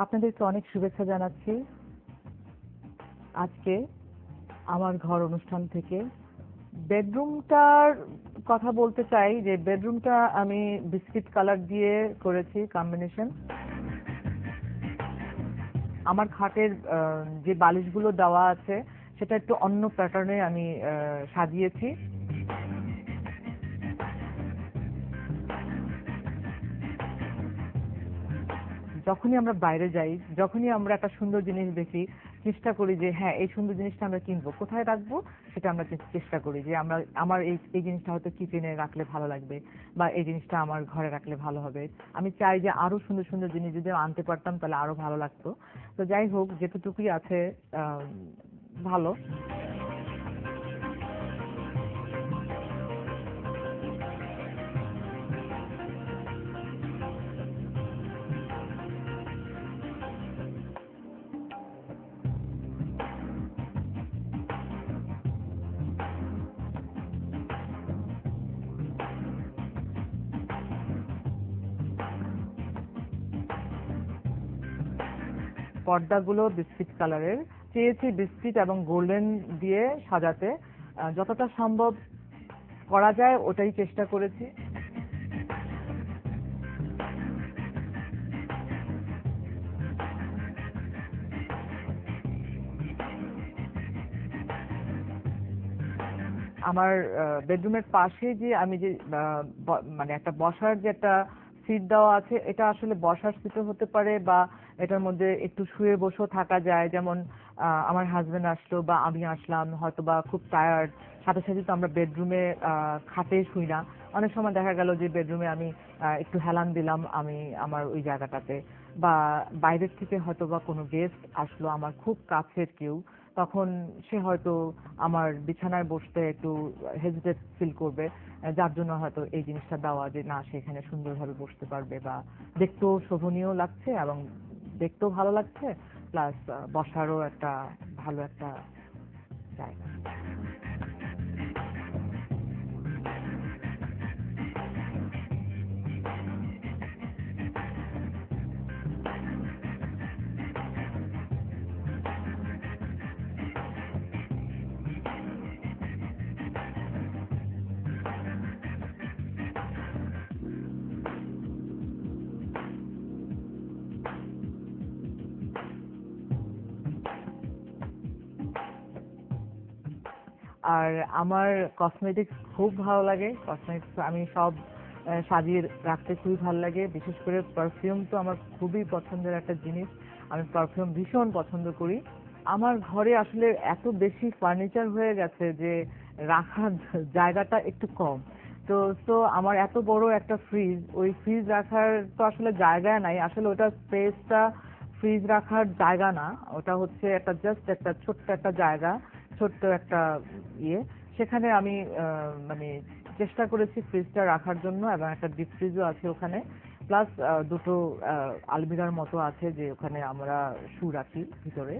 আপনাদেরকে অনেক শুভেচ্ছা জানাচ্ছি আজকে আমার ঘর অনুষ্ঠান থেকে। বেডরুমটার কথা বলতে চাই যে বেডরুমটা আমি বিস্কিট কালার দিয়ে করেছি কম্বিনেশন। আমার খাটের যে বালিশগুলো দেওয়া আছে সেটা একটু অন্য প্যাটার্নে আমি সাজিয়েছি। যখনই আমরা বাইরে যাই, যখনই আমরা একটা সুন্দর জিনিস দেখি, চেষ্টা করি যে হ্যাঁ এই সুন্দর জিনিসটা আমরা কিনবো, কোথায় রাখবো সেটা আমরা চেষ্টা করি যে আমার এই এই জিনিসটা হয়তো কিচেনে রাখলে ভালো লাগবে, বা এই জিনিসটা আমার ঘরে রাখলে ভালো হবে। আমি চাই যে আরো সুন্দর সুন্দর জিনিস যদি আনতে পারতাম তাহলে আরো ভালো লাগতো। তো যাই হোক, যেটুকুই আছে ভালো। পর্দাগুলো বিস্কিট কালারের চেয়েছি, বিস্কিট এবং গোল্ডেন দিয়ে সাজাতে। যতটা সম্ভব করা যায় ওটাই চেষ্টা করেছি। আমার বেডরুমের পাশে যে আমি যে মানে একটা বসার যে একটা সিট দেওয়া আছে, এটা আসলে বসার সিটও হতে পারে, বা এটার মধ্যে একটু শুয়ে বসেও থাকা যায়। যেমন আমার হাজবেন্ড আসলো বা আমি আসলাম, হয়তো বা খুব টায়ার্ড, সাথে সাথে তো আমরা বেডরুমে খাটে শুই না। অনেক সময় দেখা গেল যে বেডরুমে আমি একটু হেলান দিলাম আমি আমার ওই জায়গাটাতে, বা বাইরের থেকে হয়তো বা কোনো গেস্ট আসলো আমার খুব কাছের কেউ, তখন সে হয়তো আমার বিছানায় বসতে একটু হেজিটেট ফিল করবে, যার জন্য হয়তো এই জিনিসটা দেওয়া যে না, সেখানে সুন্দরভাবে বসতে পারবে, বা দেখতেও শোভনীয় লাগছে এবং দেখতেও ভালো লাগছে, প্লাস বসারও একটা ভালো একটা জায়গা। আর আমার কসমেটিক্স খুব ভালো লাগে। কসমেটিক্স আমি সব সাজিয়ে রাখতে খুবই ভালো লাগে। বিশেষ করে পারফিউম তো আমার খুবই পছন্দের একটা জিনিস। আমি পারফিউম ভীষণ পছন্দ করি। আমার ঘরে আসলে এত বেশি ফার্নিচার হয়ে গেছে যে রাখার জায়গাটা একটু কম। তো তো আমার এত বড় একটা ফ্রিজ, ওই ফ্রিজ রাখার তো আসলে জায়গা নাই। আসলে ওটা স্পেসটা ফ্রিজ রাখার জায়গা না, ওটা হচ্ছে একটা জাস্ট একটা ছোট্ট একটা জায়গা, ছোট্ট একটা ইয়ে। সেখানে আমি মানে চেষ্টা করেছি ফ্রিজটা রাখার জন্য, এবং একটা ডিপ ফ্রিজও আছে ওখানে। প্লাস দুটো আলমিরার মতো আছে যে ওখানে আমরা শু রাখি ভিতরে।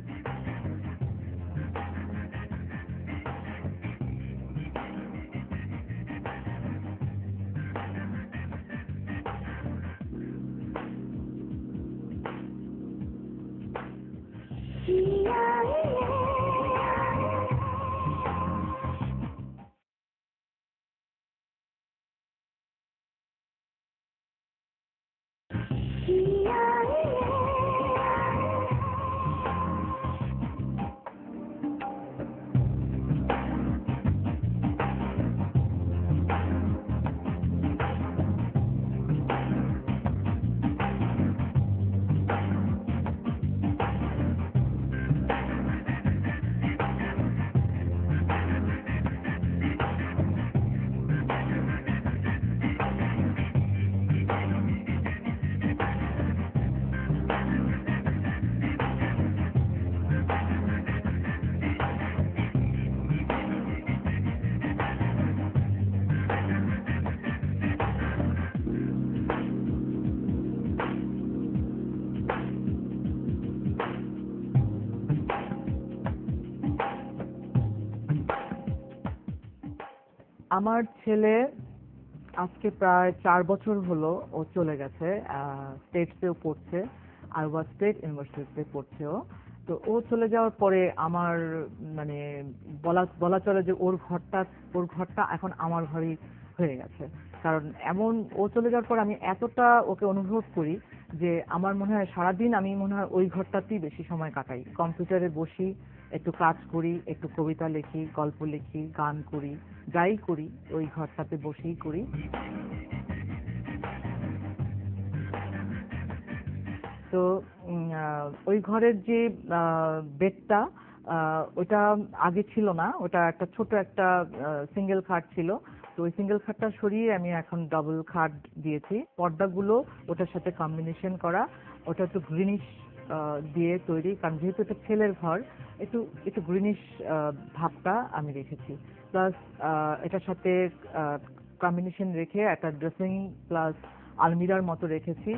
আমার ছেলে আজকে প্রায় 4 বছর হলো ও চলে গেছে, স্টেটসেও পড়ছে। আইওয়া স্টেট ইউনিভার্সিটিতে পড়ছে ও। তো ও চলে যাওয়ার পরে আমার মানে বলা বলা চলে যে ওর ঘরটা এখন আমার ঘরই হয়ে গেছে। কারণ এমন ও চলে যাওয়ার পর আমি এতটা ওকে অনুভব করি যে আমার মনে হয় সারাদিন আমি মনে হয় ওই ঘরটাতেই বেশি সময় কাটাই, কম্পিউটারে বসি, একটু কাজ করি, একটু কবিতা লিখি, গল্প লিখি, গান করি, যাই করি ওই ঘরটাতে বসেই করি। তো ওই ঘরের যে বেডটা, ওটা আগে ছিল না, ওটা একটা ছোট একটা সিঙ্গেল খাট ছিল। তো ওই সিঙ্গেল খাটটা সরিয়ে আমি এখন ডাবল খাট দিয়েছি। পর্দাগুলো ওটার সাথে কম্বিনেশন করা, ওটা একটু গ্রিনিশ দিয়ে তৈরি, কারণ যেহেতু এটা ছেলের ঘর, একটু একটু গ্রিনিশ ভাবটা আমি রেখেছি। প্লাস এটার সাথে কম্বিনেশন রেখে একটা ড্রেসিং প্লাস আলমিরার মতো রেখেছি।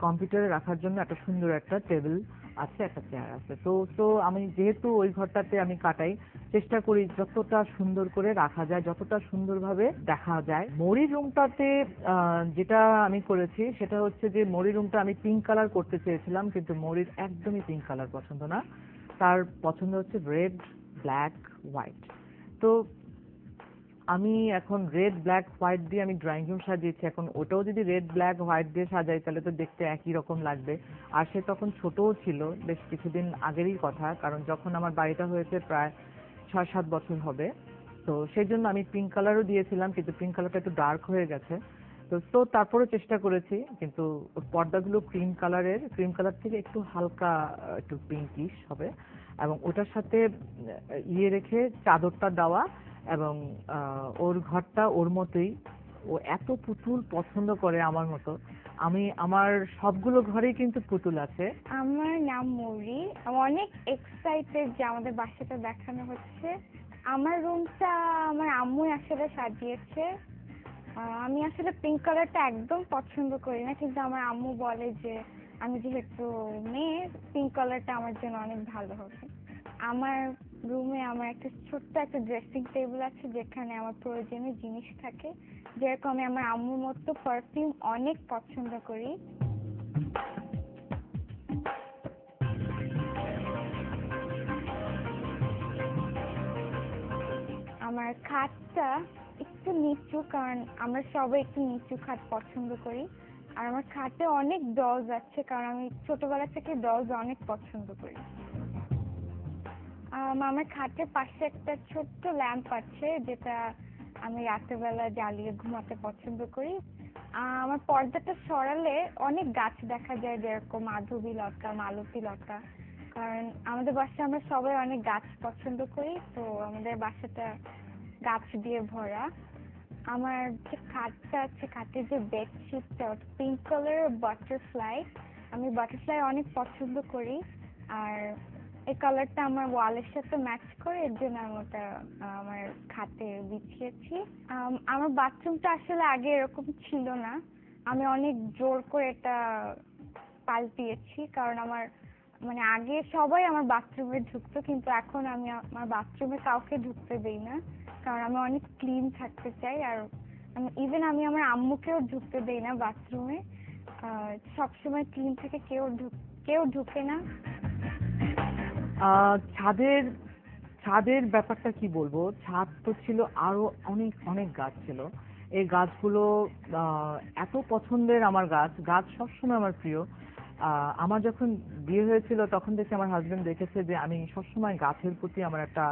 কম্পিউটারে রাখার জন্য একটা সুন্দর একটা টেবিল আছে, একটা চেয়ার আছে। তো তো আমি যেহেতু ওই ঘরটাতে আমি কাটাই, চেষ্টা করি যতটা সুন্দর করে রাখা যায়, যতটা সুন্দরভাবে দেখা যায়। মরির রুমটাতে যেটা আমি করেছি সেটা হচ্ছে যে মরির রুমটা আমি পিঙ্ক কালার করতে চেয়েছিলাম, কিন্তু মরির একদমই পিঙ্ক কালার পছন্দ না, তার পছন্দ হচ্ছে রেড, ব্ল্যাক, হোয়াইট। তো আমি এখন রেড ব্ল্যাক হোয়াইট দিয়ে আমি ড্রয়িং রুম সাজিয়েছি। এখন ওটাও যদি রেড ব্ল্যাক হোয়াইট দিয়ে সাজাই তাহলে তো দেখতে একই রকম লাগবে। আর সে তখন ছোটও ছিল, বেশ কিছুদিন আগেরই কথা, কারণ যখন আমার বাড়িটা হয়েছে প্রায় 6-7 বছর হবে। তো সেই জন্য আমি পিঙ্ক কালারও দিয়েছিলাম, কিন্তু পিঙ্ক কালারটা একটু ডার্ক হয়ে গেছে। তো তো তারপরেও চেষ্টা করেছি, কিন্তু ওর পর্দাগুলো ক্রিম কালারের, ক্রিম কালার থেকে একটু হালকা একটু পিঙ্কিশ হবে, এবং ওটার সাথে ইয়ে রেখে চাদরটা দেওয়া, এবং ওর ঘরটা ওর মতোই। ও এত পুতুল পছন্দ করে আমার মতো। আমি আমার সবগুলো ঘরেই কিন্তু পুতুল আছে। আমার নাম মৌরি। আমি অনেক এক্সাইটেড যে আমাদের বাসাটা দেখানো হচ্ছে। আমার রুমটা আমার আম্মু আসলে সাজিয়েছে। আমি আসলে পিঙ্ক কালারটা একদম পছন্দ করি না, কিন্তু আমার আম্মু বলে যে আমি যেহেতু মেয়ে, পিঙ্ক কালারটা আমার জন্য অনেক ভালো হবে। আমার রুমে আমার একটা ছোট্ট একটা ড্রেসিং টেবিল আছে যেখানে আমার প্রয়োজনীয় জিনিস থাকে, যেরকম আমি আমার আম্মুর মতো পারফিউম অনেক পছন্দ করি। আমার খাটটা একটু নিচু, কারণ আমরা সবাই একটু নিচু খাট পছন্দ করি। আর আমার খাটে অনেক ডলস আছে, কারণ আমি ছোটবেলা থেকে ডলস অনেক পছন্দ করি। আমার খাটের পাশে একটা ছোট্ট ল্যাম্প আছে, যেটা আমি রাতের বেলা জ্বালিয়ে ঘুমাতে পছন্দ করি। আমার পর্দাটা সরালে অনেক গাছ দেখা যায়, যেরকম মাধবী লতা, মালতী লতা। কারণ আমাদের বাসায় আমরা সবাই অনেক গাছ পছন্দ করি, তো আমাদের বাসাটা গাছ দিয়ে ভরা। আমার যে খাটটা আছে, খাটের যে বেডশিটটা ওটা পিঙ্ক কালারের বাটারফ্লাই। আমি বাটারফ্লাই অনেক পছন্দ করি, আর এই কালারটা আমার ওয়ালের সাথে ম্যাচ করে, এর জন্য আমি ওটা আমার খাটে বিছিয়েছি। আমার বাথরুমটা আসলে আগে এরকম ছিল না। আমি অনেক জোর করে এটা পাল্টিয়েছি, কারণ আমার মানে আগে সবাই আমার বাথরুমে ঢুকতো, কিন্তু এখন আমি আমার বাথরুমে কাউকে ঢুকতে দেই না, কারণ আমি অনেক ক্লিন থাকতে চাই। আর ইভেন আমি আমার আম্মুকেও ঢুকতে দেই না বাথরুমে। সবসময় ক্লিন থাকে, কেউ ঢুকে না। ছাদের ছাদের ব্যাপারটা কি বলবো, ছাদ তো ছিল, আরো অনেক অনেক গাছ ছিল। এই গাছগুলো এত পছন্দের আমার গাছ, গাছ সবসময় আমার প্রিয়। আমার যখন বিয়ে হয়েছিল তখন দেখে আমার হাজবেন্ড দেখেছে যে আমি সবসময় গাছের প্রতি আমার একটা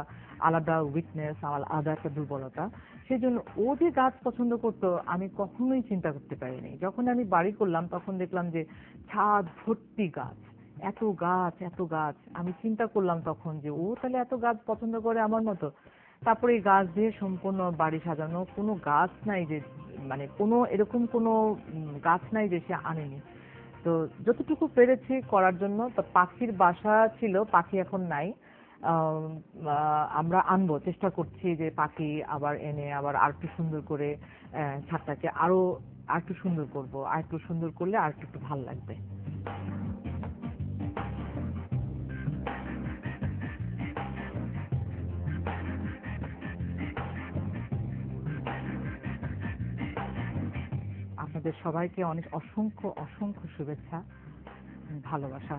আলাদা উইকনেস, আমার আলাদা একটা দুর্বলতা। সেই জন্য ও যে গাছ পছন্দ করতো আমি কখনোই চিন্তা করতে পারিনি। যখন আমি বাড়ি করলাম তখন দেখলাম যে ছাদ ভর্তি গাছ, এত গাছ এত গাছ। আমি চিন্তা করলাম তখন যে ও তাহলে এত গাছ পছন্দ করে আমার মতো। তারপরে এই গাছ দিয়ে সম্পূর্ণ বাড়ি সাজানো, কোনো গাছ নাই যে মানে কোনো এরকম কোনো গাছ নাই যে সে আনেনি। তো যতটুকু পেরেছি করার জন্য। তো পাখির বাসা ছিল, পাখি এখন নাই। আমরা আনবো, চেষ্টা করছি যে পাখি আবার এনে আবার আর একটু সুন্দর করে ছাদটাকে আরো আর একটু সুন্দর করবো, আর একটু সুন্দর করলে আর একটু ভালো লাগবে। আপনাদের সবাইকে অনেক অসংখ্য অসংখ্য শুভেচ্ছা, ভালোবাসা।